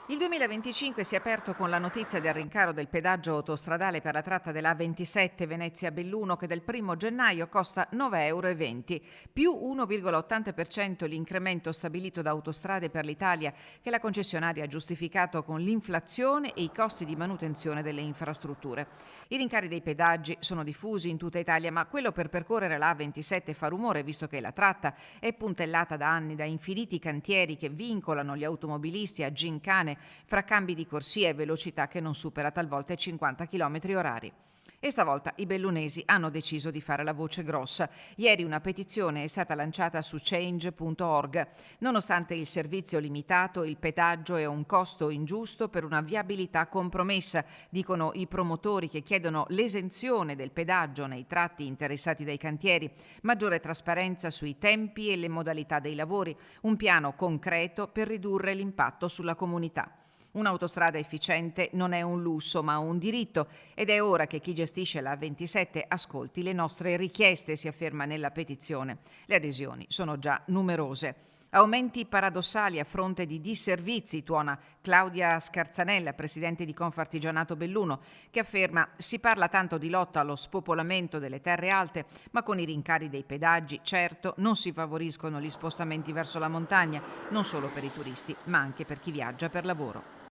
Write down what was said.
Il 2025 si è aperto con la notizia del rincaro del pedaggio autostradale per la tratta della A27 Venezia-Belluno che dal 1 gennaio costa 9,20 €, più 1,80% l'incremento stabilito da Autostrade per l'Italia che la concessionaria ha giustificato con l'inflazione e i costi di manutenzione delle infrastrutture. I rincari dei pedaggi sono diffusi in tutta Italia, ma quello per percorrere la A27 fa rumore visto che la tratta è puntellata da anni da infiniti cantieri che vincolano gli automobilisti a gincane fra cambi di corsia e velocità che non supera talvolta i 50 km orari. E stavolta i bellunesi hanno deciso di fare la voce grossa. Ieri una petizione è stata lanciata su change.org. Nonostante il servizio limitato, il pedaggio è un costo ingiusto per una viabilità compromessa, dicono i promotori che chiedono l'esenzione del pedaggio nei tratti interessati dai cantieri, maggiore trasparenza sui tempi e le modalità dei lavori, un piano concreto per ridurre l'impatto sulla comunità. Un'autostrada efficiente non è un lusso ma un diritto ed è ora che chi gestisce la 27 ascolti le nostre richieste, si afferma nella petizione. Le adesioni sono già numerose. Aumenti paradossali a fronte di disservizi, tuona Claudia Scarzanella, presidente di Confartigianato Belluno, che afferma: si parla tanto di lotta allo spopolamento delle terre alte, ma con i rincari dei pedaggi, certo, non si favoriscono gli spostamenti verso la montagna, non solo per i turisti, ma anche per chi viaggia per lavoro.